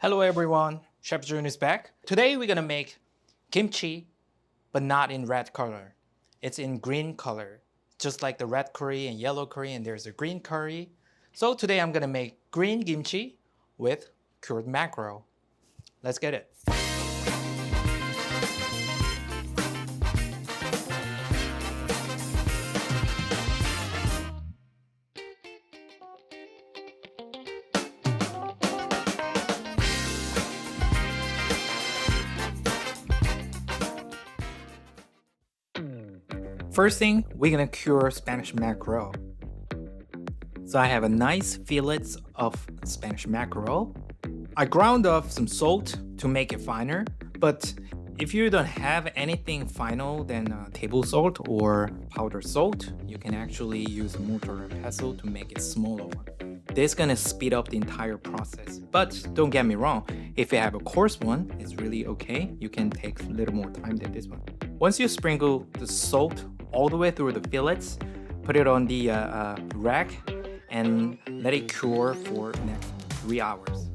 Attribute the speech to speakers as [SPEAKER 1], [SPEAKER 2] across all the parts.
[SPEAKER 1] Hello everyone, Chef June is back. Today we're gonna make kimchi, but not in red color. It's in green color. Just like the red curry and yellow curry, and there's a green curry. So today I'm gonna make green kimchi with cured mackerel. Let's get it. First thing, we're gonna cure Spanish mackerel. So I have a nice fillets of Spanish mackerel. I ground up some salt to make it finer, but if you don't have anything finer than table salt or powdered salt, you can actually use mortar and pestle to make it smaller one. This is gonna speed up the entire process. But don't get me wrong, if you have a coarse one, it's really okay. You can take a little more time than this one. Once you sprinkle the salt all the way through the fillets, put it on the rack and let it cure for the next 3 hours.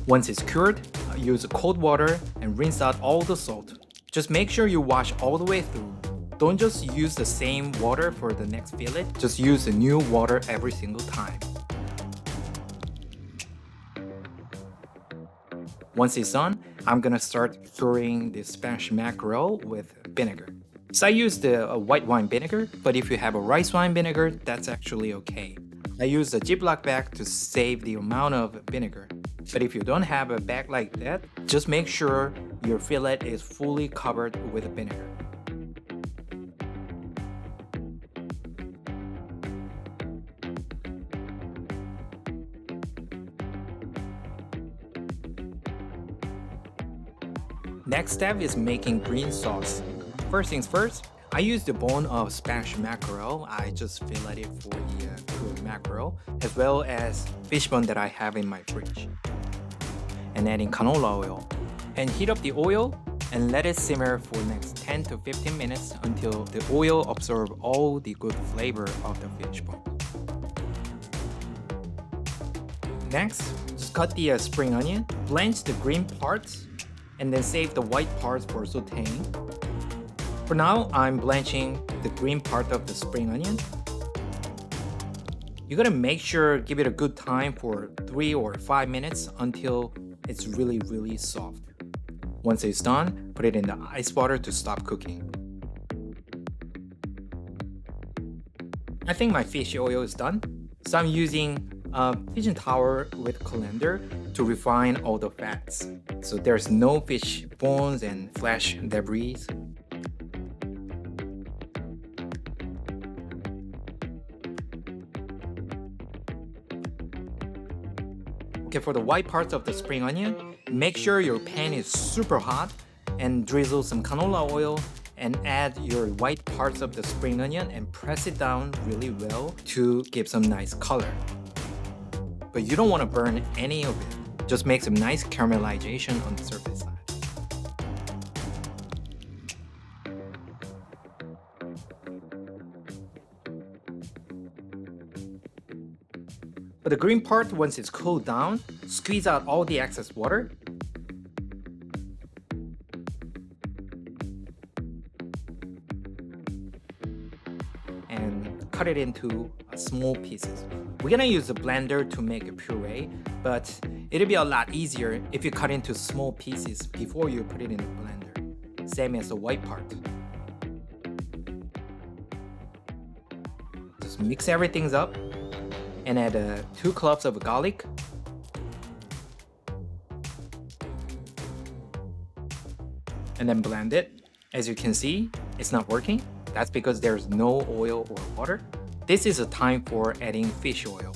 [SPEAKER 1] Once it's cured, use cold water and rinse out all the salt. Just make sure you wash all the way through. Don't just use the same water for the next fillet, just use the new water every single time. Once it's done, I'm gonna start curing the Spanish mackerel with vinegar. So I use the white wine vinegar, but if you have a rice wine vinegar, that's actually okay. I use a Ziploc bag to save the amount of vinegar. But if you don't have a bag like that, just make sure your fillet is fully covered with vinegar. Next step is making green sauce. First things first, I use the bone of Spanish mackerel. I just fillet it for the cured mackerel, as well as fish bone that I have in my fridge. And adding canola oil. And heat up the oil and let it simmer for the next 10 to 15 minutes until the oil absorbs all the good flavor of the fish bone. Next, just cut the spring onion, blanch the green parts, and then save the white parts for sauteing. For now, I'm blanching the green part of the spring onion. You gotta make sure, give it a good time for 3 or 5 minutes until it's really soft. Once it's done, put it in the ice water to stop cooking. I think my fish oil is done, so I'm using a pigeon towel with colander to refine all the fats, so there's no fish bones and flesh debris. Okay, for the white parts of the spring onion, make sure your pan is super hot and drizzle some canola oil and add your white parts of the spring onion and press it down really well to give some nice color. But you don't want to burn any of it. Just make some nice caramelization on the surface side. For the green part, once it's cooled down, squeeze out all the excess water. And cut it into small pieces. We're gonna use a blender to make a puree, but it'll be a lot easier if you cut into small pieces before you put it in the blender. Same as the white part. Just mix everything up and add 2 cloves of garlic. And then blend it. As you can see, it's not working. That's because there's no oil or water. This is a time for adding fish oil.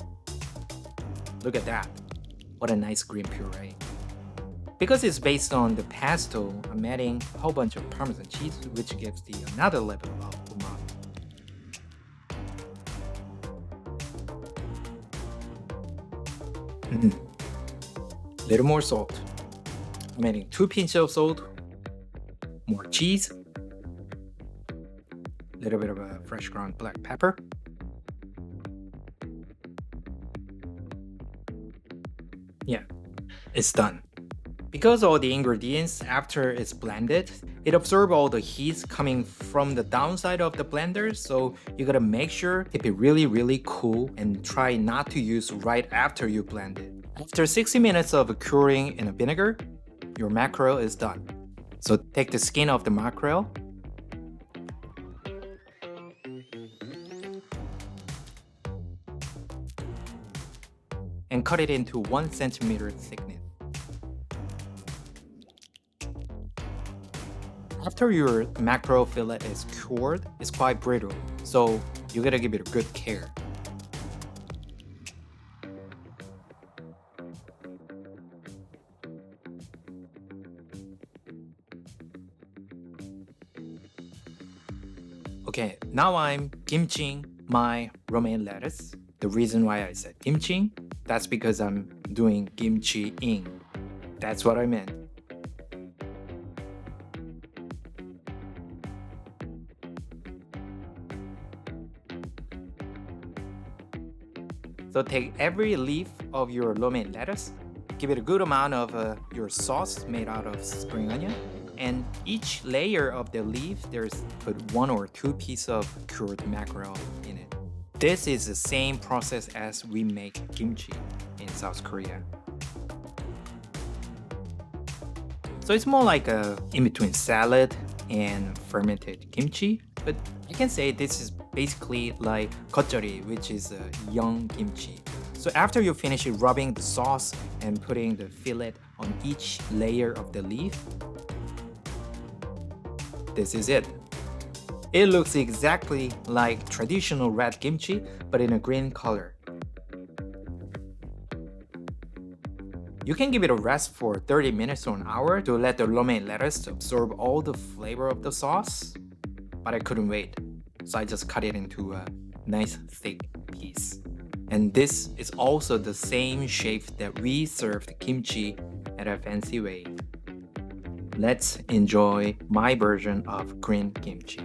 [SPEAKER 1] Look at that. What a nice green puree. Because it's based on the pesto, I'm adding a whole bunch of Parmesan cheese, which gives the another level of umami. Little more salt. I'm adding 2 pinches of salt, more cheese, little bit of a fresh ground black pepper, Yeah, it's done. Because all the ingredients, after it's blended, it absorbs all the heat coming from the downside of the blender, so you gotta make sure keep it really cool and try not to use right after you blend it. After 60 minutes of curing in a vinegar, your mackerel is done. So take the skin of the mackerel and cut it into 1 centimeter thickness. After your mackerel fillet is cured, it's quite brittle, so you gotta give it a good care. Okay, now I'm kimchiing my romaine lettuce. The reason why I said kimchi, that's because I'm doing kimchi-ing. That's what I meant. So take every leaf of your romaine lettuce, give it a good amount of your sauce made out of spring onion, and each layer of the leaf, there's put 1 or 2 pieces of cured mackerel in it. This is the same process as we make kimchi in South Korea. So it's more like a in-between salad and fermented kimchi, but I can say this is basically like gatjeori, which is a young kimchi. So after you finish rubbing the sauce and putting the fillet on each layer of the leaf, this is it. It looks exactly like traditional red kimchi, but in a green color. You can give it a rest for 30 minutes or an hour to let the romaine lettuce absorb all the flavor of the sauce, but I couldn't wait, so I just cut it into a nice thick piece. And this is also the same shape that we served kimchi at a fancy way. Let's enjoy my version of green kimchi.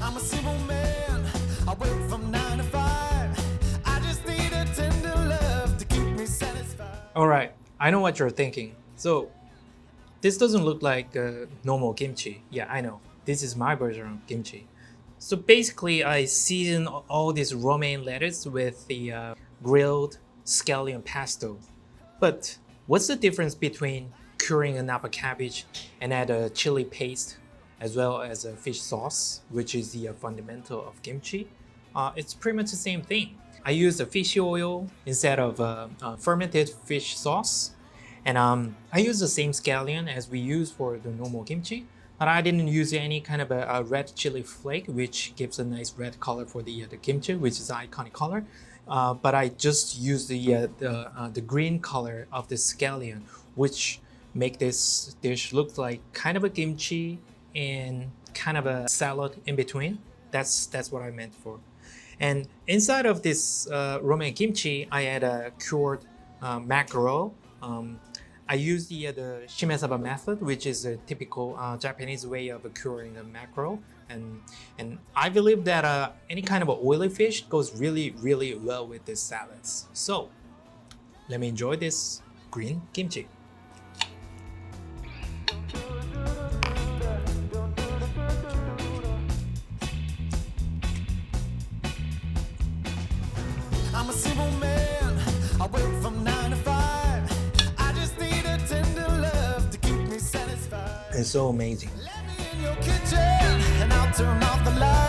[SPEAKER 1] I'm a simple man, I work from 9 to 5. I just need a tender love to keep me satisfied. Alright, I know what you're thinking. So, this doesn't look like normal kimchi. Yeah, I know. This is my version of kimchi. So basically, I season all this romaine lettuce with the grilled scallion pesto. But what's the difference between curing a napa cabbage and add a chili paste as well as a fish sauce, which is the fundamental of kimchi? It's pretty much the same thing. I use the fish oil instead of fermented fish sauce. And I use the same scallion as we use for the normal kimchi, but I didn't use any kind of a red chili flake, which gives a nice red color for the kimchi, which is an iconic color. But I just used the green color of the scallion, which make this dish look like kind of a kimchi and kind of a salad in between. That's what I meant for. And inside of this romaine kimchi, I add a cured mackerel. I use the shimesaba method, which is a typical Japanese way of curing the mackerel. And I believe that any kind of oily fish goes really well with these salads. So let me enjoy this green kimchi. I'm a simple man, I work from 9 to 5. I just need a tender love to keep me satisfied. It's so amazing. Let me in your kitchen and I'll turn off the light.